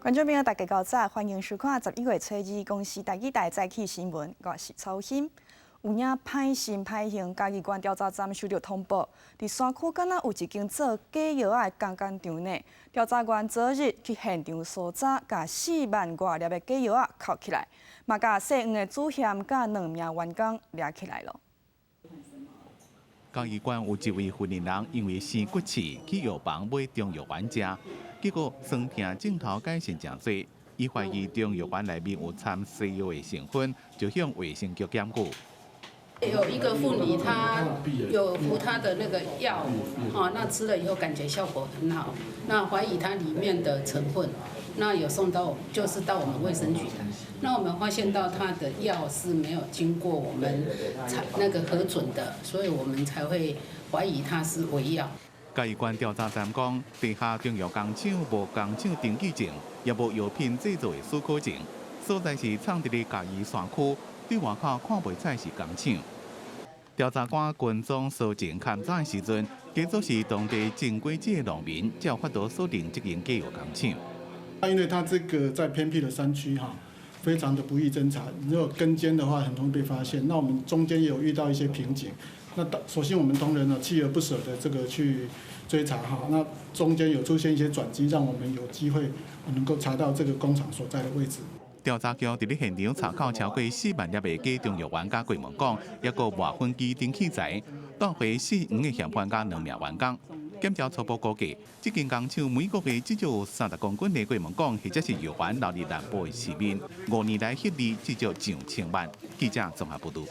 观众朋友，大家早，欢迎收看11月初2公司台语台早起新闻，我是曹欣。有影歹心歹行，嘉义县调查站收到通报，伫山区敢若有一间做假药的工厂场内，调查员昨日去现场搜查，甲4万多粒的假药扣起来，嘛甲涉案的主嫌甲2名员工抓起来了。嘉义县有一位妇人人因为生骨刺去药房买中药丸食，结果酸痛镜头改善真多，伊怀疑中药丸内面有掺西药的成分，就向卫生局检举。有一个妇女，她有服她的那个药，那吃了以后感觉效果很好，那怀疑它里面的成分，那有送到就是到我们卫生局的，那我们发现到她的药是没有经过我们那个核准的，所以我们才会怀疑它是伪药。嘉义县调查站讲，地下中药工厂无工厂登记证，也无药品制造的许可证，所在是藏伫咧嘉义山区。对外口看袂出是工厂。调查官群众搜证勘查的时阵，假作是当地正规制的农民，才有法度锁定这间假药工厂。因为它这个在偏僻的山区非常的不易侦查，如果跟监的话，很容易被发现。那我们中间也有遇到一些瓶颈。那首先我们同仁呢锲而不舍的这个去追查那中间有出现一些转机，让我们有机会能够查到这个工厂所在的位置。调查局伫咧现场查扣超过4万粒的假中药丸加桂门港，也有外分机电器材，带回4黄的嫌犯加2名员工。检调初步估计，这间工厂每个月至少有30公斤的桂门港或者是药丸流入南部的市面，5年来获利至少上千万。记者综合报道。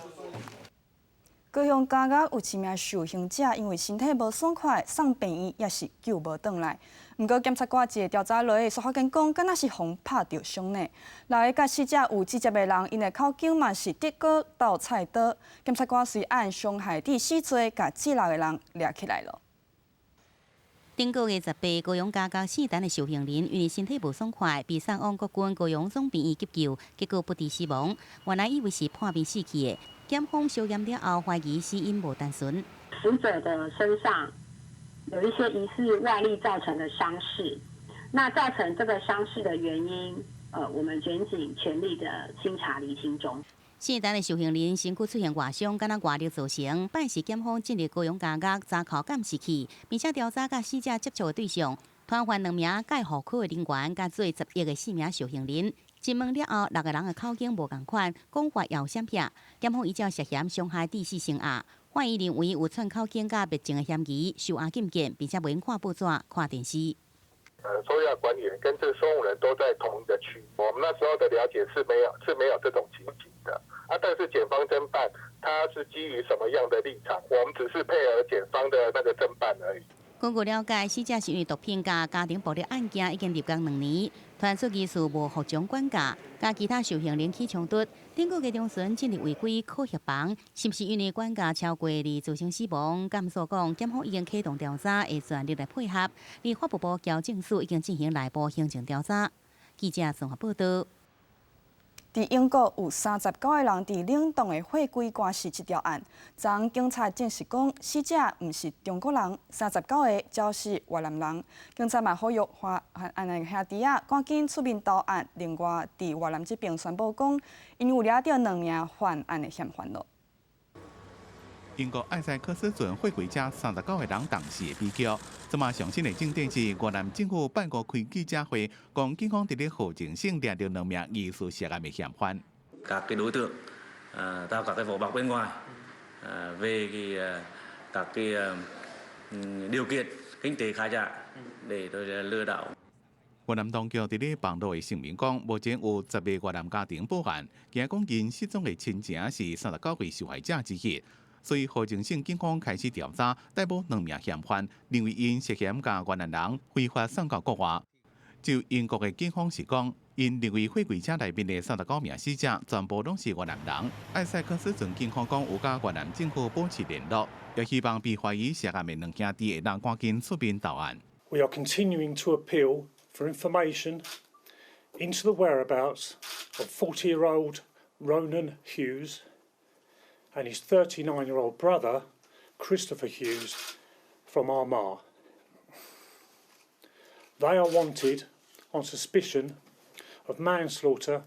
高雄嘉义有1名受刑者因为身体无爽快送病院，也是救无转来。不过检察官一个调查落去，所发现讲，敢若是互拍着伤呢。六个甲死者有直接的人，因的口径嘛是竹篙斗菜刀。检察官随按伤害致死罪，甲这6个人抓起来了。顶个月18，高雄嘉义4单的受刑人因为身体无爽快，被送往国军高雄总病院急救，结果不治死亡。原来以为是破病死去的。检方收验了后，怀疑死因无单纯。死者的身上有一些疑似外力造成的伤势，那造成这个伤势的原因，我们检警全力的清查厘清中。4单的受刑人身躯出现外伤，敢若外力造成。办事检方进入高雄嘉义查扣监视器，并且调查甲死者接触的对象，传唤2名介护科的人员，甲做11个4名受刑人。询问了后，6个人的口径无同款，讲话也有闪避。检方依照涉嫌伤害致死性案，犯意认为有串口径甲别情的嫌疑，受案禁见，并且不用看报纸、看电视。收押管理员跟这个收容人都在同一个区，我们那时候的了解是没有这种情形的但是检方侦办，他是基于什么样的立场？我们只是配合检方的那个侦办而已。根据了解，死者是因为毒品加家庭暴力案件已经入监2年，传出疑似无服从管教，甲其他受刑人起冲突。顶个月中旬进入违规考核房，是不是因为管教超过而造成死亡？检所讲，检方已经启动调查，会全力来配合。而法务部矫正署已经进行内部行政调查。记者综合报道。伫英国有39个人伫冷冻的货柜关死这条案，昨警察证实讲，死者毋是中国人，39个则是越南人。警察嘛呼吁案的兄弟赶紧出面投案。另外，伫越南这边宣布讲，因有抓到2名犯案的嫌犯了。英国埃塞克斯郡货柜车39个人同时的比较，这嘛上新的证点是越南政府拜五开记者会，讲警方伫咧河静省抓到2名疑似涉案的嫌犯。Các cái đối tượng tạo các cái vỏ bọc bên ngoài về các cái điều kiện kinh tế khá giả để rồi lừa đảo。越南当局伫咧网络的声明讲，目前有10个越南家庭报案，惊讲因失踪的亲情是39位受害者之一。所以，河静省警方开始调查，逮捕2名嫌犯，认为因涉嫌甲越南人非法送到国外。就英国的警方是讲，因认为货柜车内面的39名死者全部拢是越南人。埃塞克斯郡警方讲有甲越南政府保持联络，也希望被怀疑涉案的2兄弟会当赶紧出面投案。We are continuing to appeal for information into the whereabouts of 40-year-old Ronan Hughes and his 39-year-old brother, Christopher Hughes, from Armagh. They are wanted on suspicion of manslaughter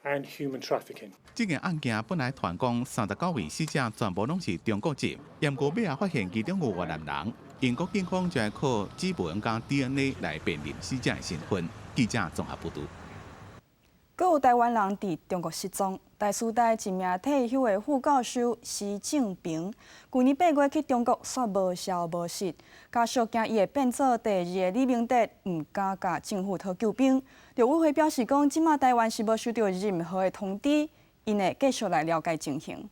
and human trafficking. 这件案件本来传讲39位死者全部拢是中国籍，验过尾也发现其中有越南人。英国警方就靠指纹加 DNA 来辨认死者的身份。记者综合报道。阁有台湾人伫中国失踪，台师大一名退休的副教授施正平，去年8月去中国煞无消无息，家属惊伊会变做第二个李明德，唔敢甲政府讨救兵。陆委会表示讲，即马台湾是无收到任何的通知，因会继续来了解情形。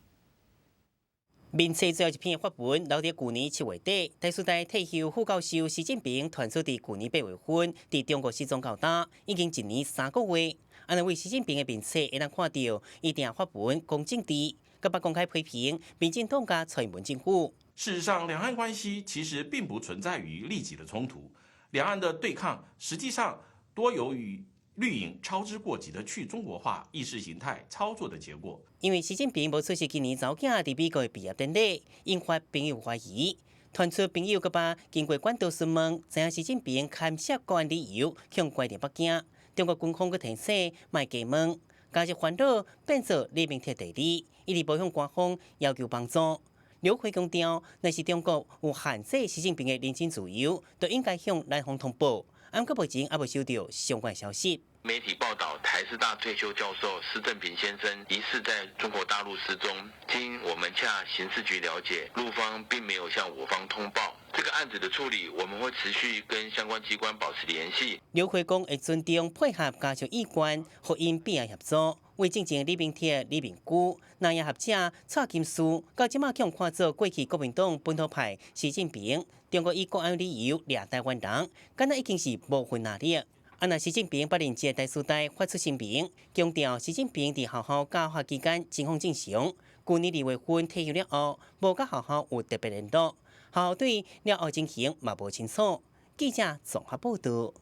面册最后一篇发文，留伫去年7月底，台师大退休副教授施正平传出伫去年8月份伫中国失踪到呾，已经1年3个月。安尼为施正平的面册会当看到，伊定发文讲政治，佮把公开批评民进党甲蔡英文政府。事实上，两岸关系其实并不存在于利己的冲突，两岸的对抗实际上多由于绿营操之过急的去中国化意识形态操作的结果。因为施正平无出席今年早囝伫美国的毕业典礼，引发朋友怀疑。传出朋友佮把经过管道询问，知影施正平牵涉个案理由，向关电北京。中国军方佮提醒，卖加问，加入烦恼变做李明德第二，一直无向官方要求帮助。刘辉强调，若是中国有限制施正平的人身自由，就应该向南方通报。过目前还未收到相关消息。媒体报道，台师大退休教授施正平先生疑似在中国大陆失踪。经我们洽刑事局了解，陆方并没有向我方通报。这个案子的处理，我们会持续跟相关机关保持联系。刘辉讲会尊重配合家属意愿，和因必要合作。为正正李明德、李明居，南亚学者蔡金书，到即马向看做过去国民党本土派施正平，中国以国安理由掠台湾人，敢若已经是无分哪里。若施正平8年前台师大发出声明，强调施正平伫学校教学期间情况正常。去年2月份退休了后，无甲学校有特别联络，学校对了后情形嘛无清楚。记者综合报道。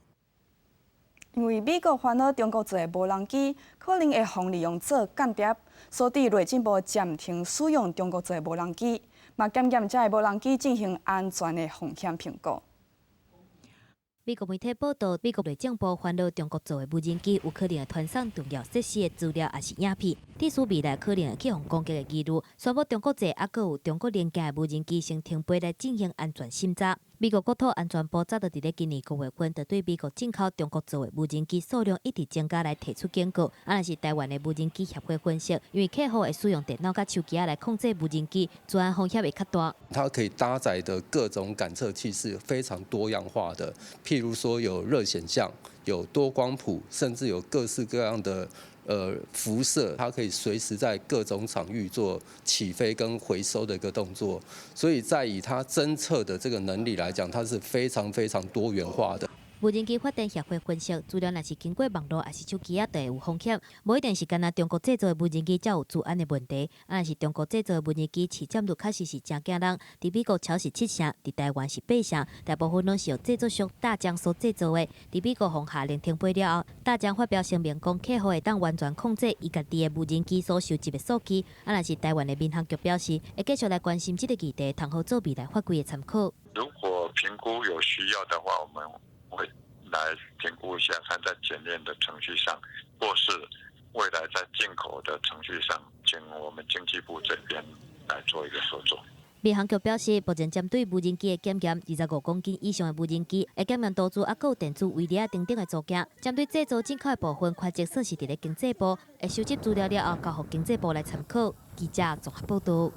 因为美国烦恼中国做无人机可能会互利用做间谍，所以内政部暂停使用中国做无人机，嘛检验这个无人机进行安全的风险评估。美国媒体报道，美国内政部烦恼中国做的无人机有可能会传送重要设施的资料，也是影片，指出未来可能会起防攻击的几率。宣布中国籍还有中国连接的无人机先停飞来进行安全审查。美国国土安全部早就伫咧今年9月份，就对美国进口中国做的无人机数量一直增加来提出警告。若是台湾的无人机协会分析，因为客户会使用电脑甲手机来控制无人机，治安风险会较大。它可以搭载的各种感测器是非常多样化的，譬如说有热显像、有多光谱，甚至有各式各样的辐射，它可以随时在各种场域做起飞跟回收的一个动作，所以在以它侦测的这个能力来讲，它是非常非常多元化的。无人机发展协会分析，资料若是经过网络，还是手机都会有风险。无一定是干那中国制造的无人机才有治安的问题，若是中国制造的无人机市占率确实是真惊人。伫美国超是7成，伫台湾是8成，大部分拢是由制作商大疆所制造的。伫美国互下令停飞了后，大疆发表声明讲，客户会当完全控制伊家己的无人机所收集的数据。若是台湾的民航局表示，会继续来关心这个议题，通好做未来法规的参考。如果评估有需要的话，我们会来评估一下，看在检验的程序上，或是未来在进口的程序上，请我们经济部这边来做一个合作。民航局表示，目前针对无人机的检验，25公斤以上的无人机会检验图纸，还有电子位列等等的组件。针对制造进口的部分，会计算是伫咧经济部，会收集资料了后，交予经济部来参考。记者综合报道。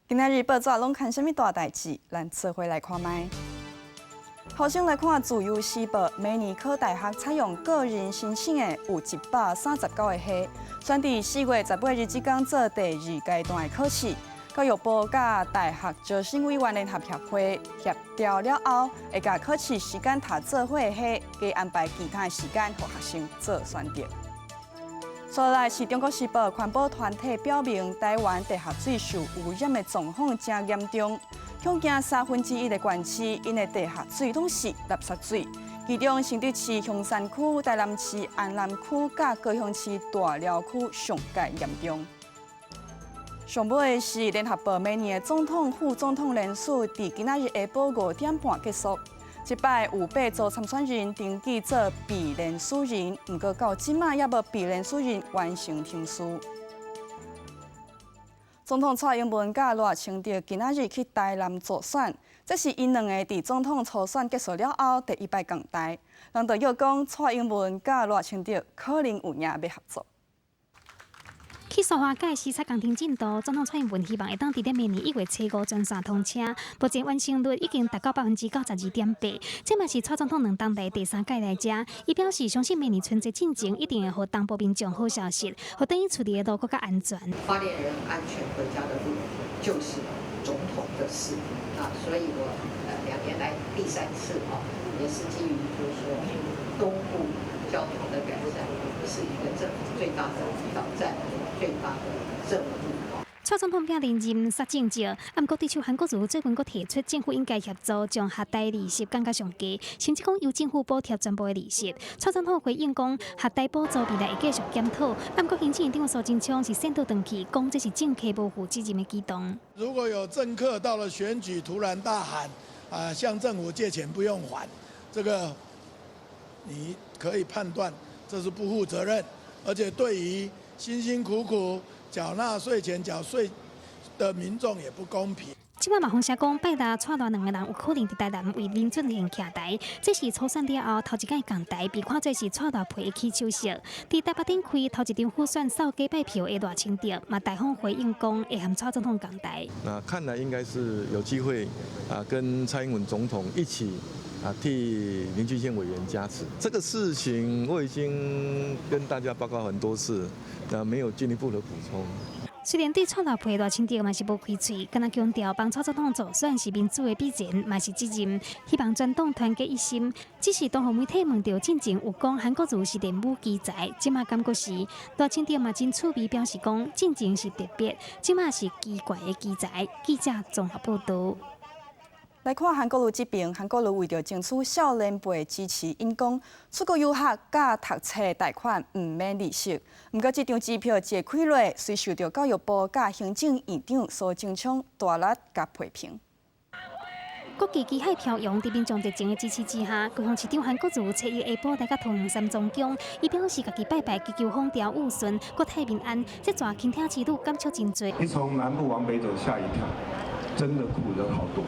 今仔日报纸拢看什么大代志？咱做伙来看卖。好先来看自由时报，每年考大学采用个人申请的有139个系，选伫4月18日即天做第2阶段的考试。教育部甲大学招生委员联合协会协调了后，会甲考试时间读做伙的系，加安排其他的时间，予学生做选择。再来是中国时报，环保团体表明，台湾地下水受污染的状况真严重，恐惊1/3的县市因的地下水拢是垃圾水。其中，新竹市香山区、台南市安南区、甲高雄市大寮区上界严重。上尾的是联合报每年的总统、副总统人选，伫今仔日下晡5点半结束。即摆有8组参选人登记做被连署人，不过到即马也无被连署人完成听书。总统蔡英文甲赖清德今仔日去台南助选，这是因两个伫总统初选结束了后第一摆共台。人就要讲蔡英文甲赖清德可能有影要合作。去苏花改视察工程进度，总统蔡英文希望会当伫咧明年1月7日全线通车，目前完成率已经达到92.8%。这嘛是蔡总统2当来第3届来遮，伊表示相信明年春节进程一定会互东部民众好消息，互等伊处理的路更加安全。花莲人安全回家的路就是总统的事啊，所以我2年来第3次也是基于就是说东部交通的改善是一个政府最大的挑战。最大的任务。蔡总统并连任杀政绩，不过对手韩国瑜最近阁提出政府应该协助将核贷利息降到上低，甚至讲由政府补贴全部的利息。蔡总统回应讲，核贷补助未来会继续检讨，不过行政院长苏贞昌是先倒转去，讲这是政客无负责任的举动。如果有政客到了选举突然大喊向政府借钱不用还，这个你可以判断这是不负责任，而且对于辛辛苦苦缴纳税钱、缴税的民众也不公平。即摆嘛，风声讲拜达蔡赖2个人有可能伫台南为林俊贤徛台，这是初选了后头一届共台，被看作是蔡赖陪起手势。伫台北展开头一场复选扫街拜票的赖清德，嘛大方回应讲会和蔡总统共台。那看来应该是有机会跟蔡英文总统一起。替林俊宪委员加持这个事情，我已经跟大家报告很多次，没有进一步的补充。虽然对蔡赖陪赖清德嘛是无开嘴，敢若强调帮蔡总统助选是民主的必然，嘛是责任，希望全党团结一心。只是当媒体问到进前有讲韩国瑜是练武奇才，即马感觉是赖清德嘛真趣味，表示讲进前是特别，即马是奇怪的奇才。记者综合报道。来看韩国瑜这边，韩国瑜为着争取少年辈支持，因讲出国游学甲读册贷款唔免利息。不过这张支票一开落，虽受到教育部甲行政院长苏贞昌大力甲批评。国际机海飘扬，伫民众热情的支持之下，高雄市长韩国瑜初一下晡来到桃园三中宫，伊表示家己拜拜祈求风调雨顺、国泰民安。这抓轻听之路感触真多。你从南部往北走，吓一跳，真的苦人好多。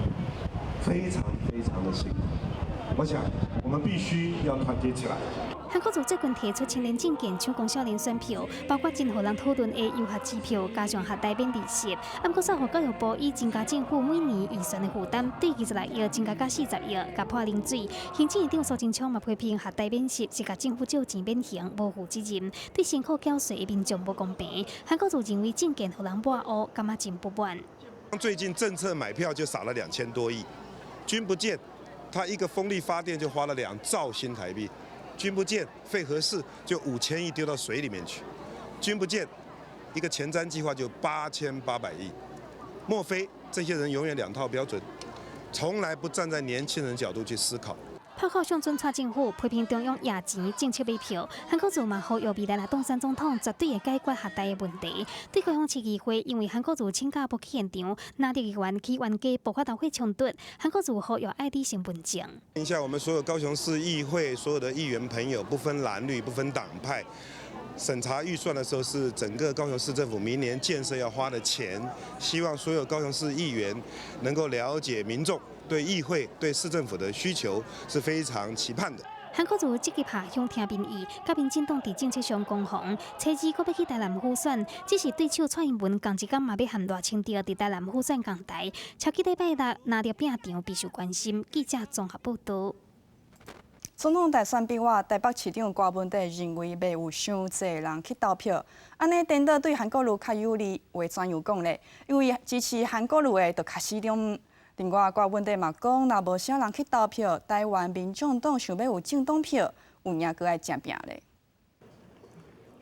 非常非常的辛苦，我想我们必须要团结起来。韩国瑜最近提出青年证件抢攻少年选票，包括真互人讨论的游学支票，加上核贷免利息。不过，稍后教育部已增加政府每年预算的负担，对26亿增加到40亿，甲破冷水。行政院长苏贞昌嘛批评核贷免息是甲政府借钱免刑，无负责任，对辛苦缴税的民众不公平。韩国瑜认为证件互人抹黑，感觉真不满。最近政策买票就撒了2000多亿。君不见，他一个风力发电就花了2兆新台币；君不见，废核四就5000亿丢到水里面去；君不见，一个前瞻计划就8800亿。莫非这些人永远2套标准，从来不站在年轻人角度去思考？炮口向准蔡政府批评中央野钱政策买票，韩国瑜嘛呼吁未来来当选总统绝对会解决核贷的问题。对高雄市议会，因为韩国瑜请假不去现场，拿着议员去冤家爆发大会冲突，韩国瑜呼吁爱弟身份证。一下我们所有高雄市议会所有的议员朋友，不分蓝绿，不分党派。审查预算的时候是整个高雄市政府明年建设要花的钱，希望所有高雄市议员能够了解民众对议会、对市政府的需求是非常期盼的。韩国瑜积极拍向听民意，甲民进党伫政策上攻防。初二阁要去台南复选，只是对手蔡英文同一天嘛要和赖清德伫台南复选共台，超期礼拜6拿着拼场必须关心。记者综合报道。总统大选变化，台北市长郭文德认为未有伤侪人去投票，安尼颠倒对韩国瑜较有利。话怎样讲呢？因为支持韩国瑜的，就较市长。另外，郭文德嘛讲，若无啥人去投票，台湾民众党想要有政党票，有影阁爱争拼咧。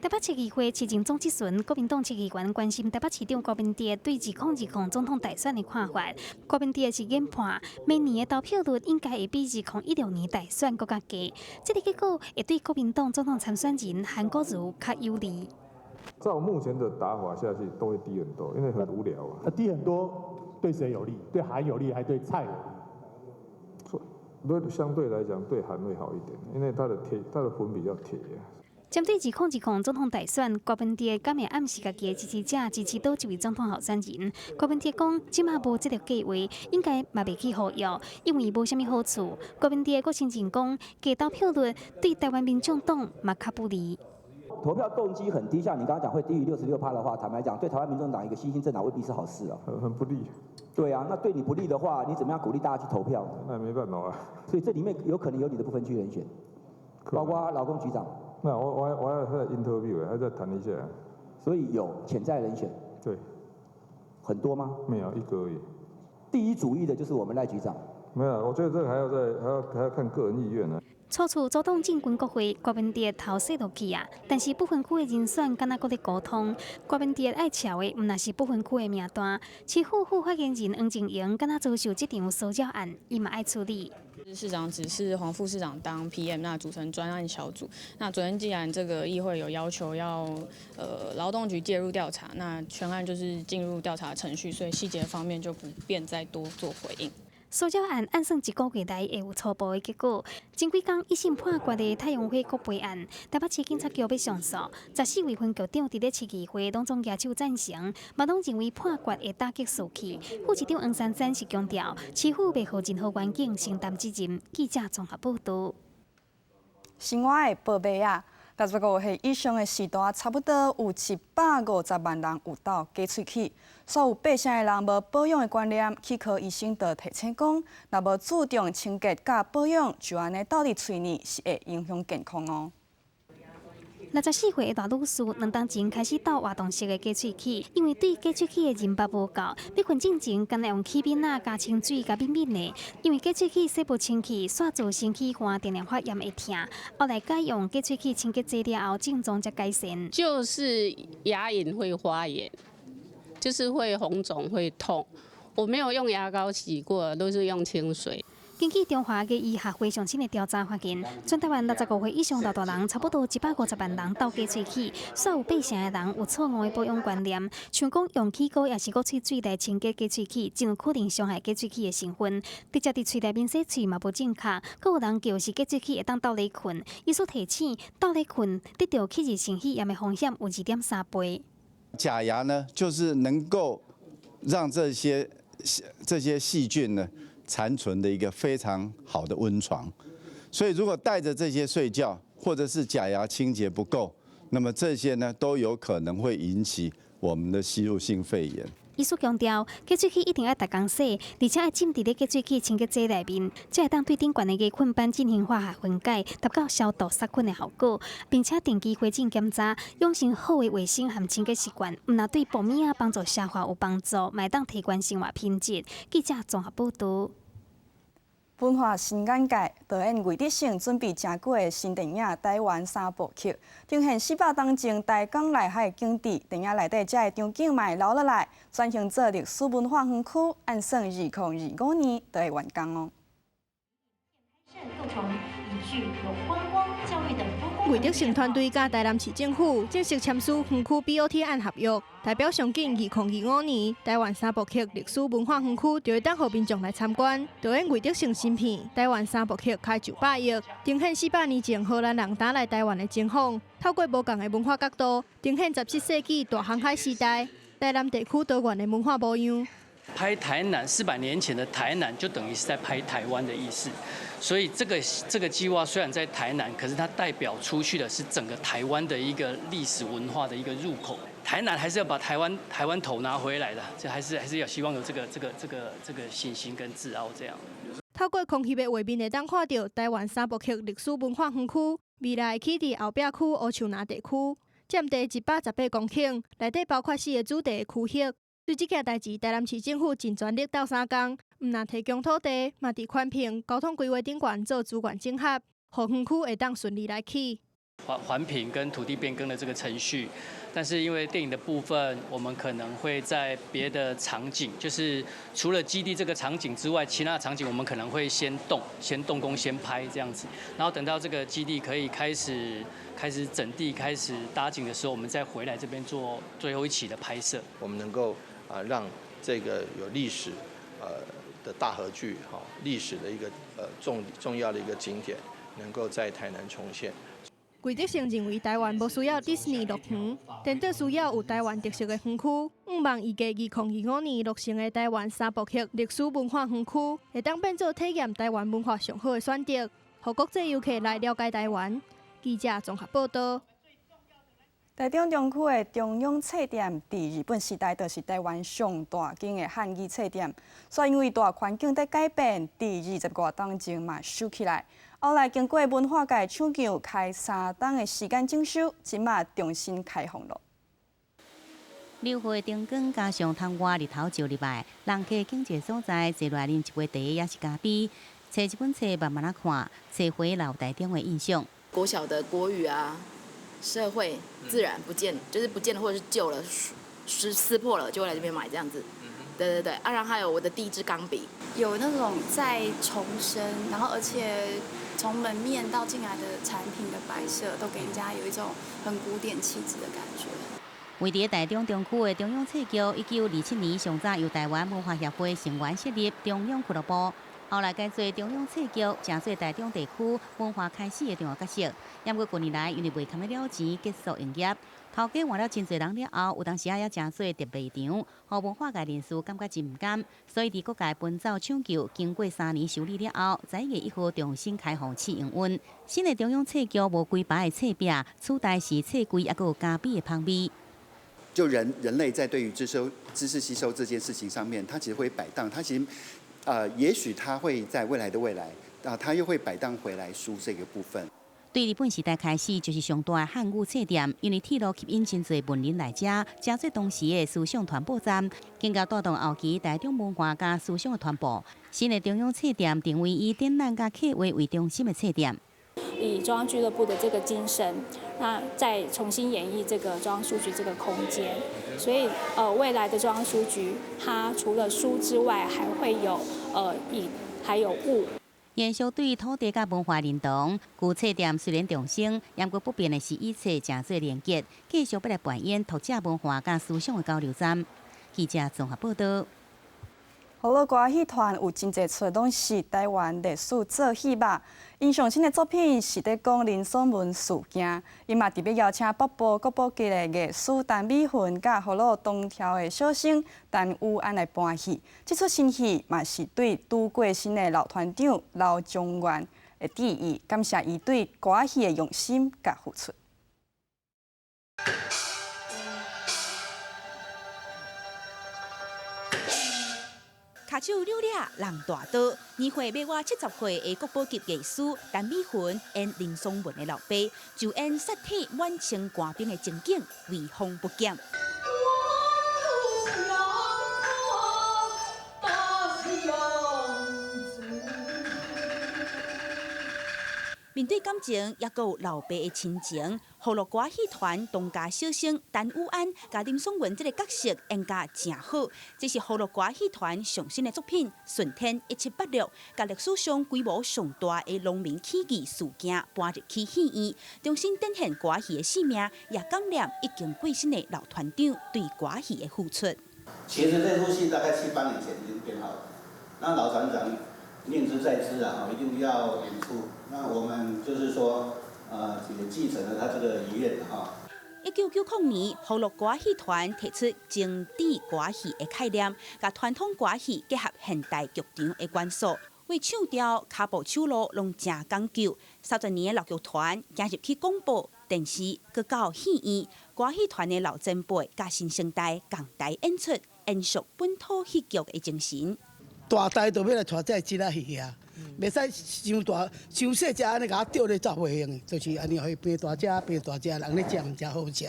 台北市议会市政总质询，国民党市议员关心台北市长郭文德对2020总统大选的看法。郭文德是研判，明年的投票率应该会比2016年大选更加低。这个结果会对国民党总统参选人韩国瑜较有利。照目前的打法下去，都会低很多，因为很无聊啊。低很多，对谁有利？对韩有利，还对蔡有利？相对来讲对韩会好一点，因为它的魂比较铁。针对2010总统大选，郭文哲敢会暗示家己的支持者支持倒一位总统候选人？郭文哲讲，即马无这个计划，应该嘛袂去呼吁，因为无啥物好处。郭文哲佫承认讲，加投票率对台湾民众党嘛较不利。投票动机很低，像你刚刚讲会低于66%的话，坦白讲，对台湾民众党一个新兴政党未必是好事啊。很不利。对啊，那对你不利的话，你怎么样鼓励大家去投票？那没办法啊。所以这里面有可能有你的不分区人选，包括劳工局长。那我要再 interview， 还再谈一下。所以有潜在人选。对。很多吗？没有，1个而已。第一主义的就是我们赖局长。没有，我觉得这个还要看个人意愿呢。初次阻挡进军国会，郭文哲头洗落去啊，但是不分区的人选敢若搁咧沟通。郭文哲爱瞧的，毋若是不分区的名单。市府副发言人黄静莹敢若遭受这场骚扰案，伊嘛爱处理。市长指示黄副市长当 PM， 那组成专案小组。那昨天既然这个议会有要求要劳动局介入调查，那全案就是进入调查程序，所以细节方面就不便再多做回应。骚扰案按算1个月内会有初步的结果。前几天一审判决的太阳花国赔案，台北市警察局要上诉，14位分局长伫咧市议会当中举手赞成，嘛拢认为判决会打击士气。副市长黄珊珊是强调，市府袂互任何环境承担责任。记者综合报道。生活的宝贝啊，15个月以上的时代，差不多有750万人有到假喙齿。所有8成的人无保养的观念，齿科医生就提醒讲，若无注重清洁甲保养，就安尼倒伫喙里是会影响健康哦。64岁的大女士2当前开始斗活动式的假喙齿，因为对假喙齿的认捌无够，要困进前干来用齿面啊加清水加抿抿的，因为假喙齿洗不清气，煞造身体患电疗发炎会痛。后来改用假喙齿清洁剂了后，症状才改善。就是牙龈会发炎，就是会红肿会痛。我没有用牙膏洗过，都是用清水。根据中华医学会上新的调查发现，全台湾65岁以上大人差不多150万人斗假喙齿，所有8成的人有错误的保养观念，像讲用齿膏也是搁喙水来清洁假喙齿，真有可能伤害假喙齿的成分。直接伫喙内面洗喙嘛无正确，搁有人就是假喙齿会当斗咧困，伊所提醒斗咧困得到齿质性肺炎的风险有2.3倍。假牙呢，就是能够让这些细菌呢残存的一个非常好的温床，所以如果带着这些睡觉，或者是假牙清洁不够，那么这些呢都有可能会引起我们的吸入性肺炎。医师强调，假喙齿一定要逐工洗，而且要浸伫咧假喙齿清洁剂内面，才会当对顶悬的牙菌斑进行化学分解，达到消毒杀菌的效果，并且定期回诊检查，养成好的卫生和清洁习惯，毋但对保命啊帮助消化有帮助，嘛会当提高生活品质。记者综合报道。文化新眼界导演魏德胜准备正久的新电影《台湾3部曲》，呈现400当前台港内海的景致。电影内底遮个场景嘛会留落来，转型做历史文化园区，按算2025年就会完工哦。魏德胜团队甲台南市政府正式签署园区 BOT 案合约，代表上紧2025年台湾3部曲历史文化园区就会当互民众来参观。导演魏德胜新片《台湾3部曲》开900亿，呈现400年前荷兰人打来台湾的情况，透过无同的文化角度，呈现17世纪大航海时代台南地区多元的文化模样。拍台南400年前的台南，就等于是在拍台湾的意思。所以这个计划虽然在台南，可是它代表出去的是整个台湾的一个历史文化的一个入口。台南还是要把台湾头拿回来的，这还是要希望有这个信心跟自傲这样。透过空翕的画面，会当看到台湾3部曲历史文化园区未来起伫后壁区乌树林地区，占地118公顷，内底包括4个主题区域。对这件代志，台南市政府尽全力斗3工，毋但提供土地，嘛伫环评、交通规划顶悬做资源整合，互园区会当顺利来起。环评跟土地变更的这个程序，但是因为电影的部分，我们可能会在别的场景，就是除了基地这个场景之外，其他的场景我们可能会先动工、先拍这样子，然后等到这个基地可以开始整地、开始搭景的时候，我们再回来这边做最后一期的拍摄。我们能够让这个有历史的大河剧历史的一个重要的一个景点，能够在台南重现。魏德胜认为台湾无需要迪士尼乐园，但得需要有台湾特色的园区。希望预计2025年落成的台湾三部曲历史文化园区，会当变做体验台湾文化上好的选择，让国际游客来了解台湾。记者综合报道。台中中区的中央册店，伫日本时代就是台湾上大间的汉语册店，所以因为大环境在改变，伫20多档前嘛收起来。后来经过文化界抢救，开3档的时间整修，即马重新开放了。流花灯光加上窗外日头照入来，人客经济所在，坐来啉一杯茶也是咖啡，找一本册慢慢看，找回老台中的印象。国小的国语啊、社会、自然不见，就是不见了，或者是旧了、撕破了，就会来这边买这样子。对，然后还有我的第一支钢笔，有那种再重生，然后而且从门面到进来的产品的摆设，都给人家有一种很古典气质的感觉。位伫台中中区的中央册局，1927年上早由台湾文化协会成员设立中央俱乐部，后来改做中央册局，正做台中地区文化开始的重要角色。不过近年来因为未堪了钱，结束营业。头家换了真侪人了后，有当时也真做特别场，互文化界人士感觉真唔甘，所以伫各界奔走抢救，经过3年修理了后，11月1号重新开放试营运。新的中央册局无规排的册壁，取代是册柜，也有咖啡的香味。就人类在对于知识吸收这件事情上面，它其实会摆荡，它其实也许它会在未来的未来，它又会摆荡回来书这个部分。对日本时代开始，就是上大的汉语册店，因为铁路吸引真侪文人来遮，加做当时的思想传播站，更加带动后期台中文化加思想的传播。新的中央册店定位以展览加客话为中心的册店。以中央俱乐部的这个精神，那再重新演绎这个中央书局这个空间，所以未来的中央书局，它除了书之外，还会有还有物。延续对土地甲文化认同，旧册店虽然重生，不过不变的是以册正做连结，继续要来扮演读者文化甲思想的交流站。记者综合报道。葫芦歌戏团有真侪出拢是台湾历史做戏吧。因上新的作品是在讲林松文事件，伊嘛特别邀请北部国宝级的艺术陈美云甲葫芦东条的小生陈宇安来搬戏。这出新戏嘛是对拄过身的老团长老中元的致意，感谢伊对歌戏的用心甲付出。卡手扭俩人大刀，年岁未满70岁的国宝级艺术陈美云演林松文的老爸，就演杀体满清官兵的情景，威风不减。面对感情，也有老爸的亲情，葫芦歌戏团东家小生陈宇安甲林松文这个角色演甲真好。这是葫芦歌戏团上新的作品《顺天1786》，甲历史上规模上大的农民起义事件搬入去戏院，重新展现歌戏的使命，也感念已经过身的老团长对歌戏的付出。其实这出戏大概7、8年前已经编好了，那老团长念之在之啊，一定要演出。那我们就是说，也继承了他这个遗愿哈。1990年，葫芦歌戏团提出经典歌戏的概念，甲传统歌戏结合现代剧场的元素，为唱调、脚步手路拢真讲究。30年的老剧团加入去广播、电视，搁到戏院，歌戏团的老前辈甲新生代共同演出，延续本土戏剧的精神。大台就要来带这节仔戏啊！袂使伤大、伤细只安尼甲吊咧走袂用，就是安尼互伊变大只、变大只，人咧食毋才好食，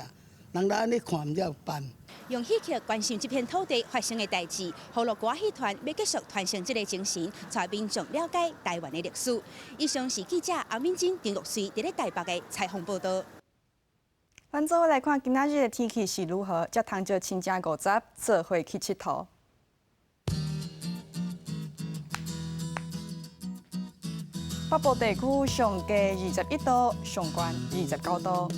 人来安尼看毋才有办。用戏剧关心这片土地发生的代志，葫芦歌戏团要继续传承这个精神，带民众了解台湾的历史。以上是记者欧敏珍、金玉水伫咧台北的采访报道。咱做伙来看今仔日的天气是如何，才通做亲家50做伙去佚佗。北部地区上低21度，上悬29度；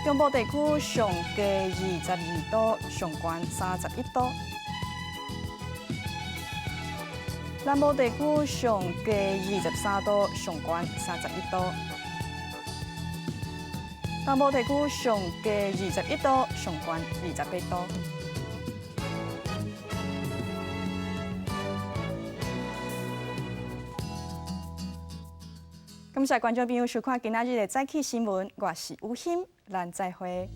中部地区上低22度，上悬31度；南部地区上低23度，上悬31度。东部地区上低21度，上悬28度。感谢观众朋友收看今仔日的早起新闻，我是吴昕，咱再会。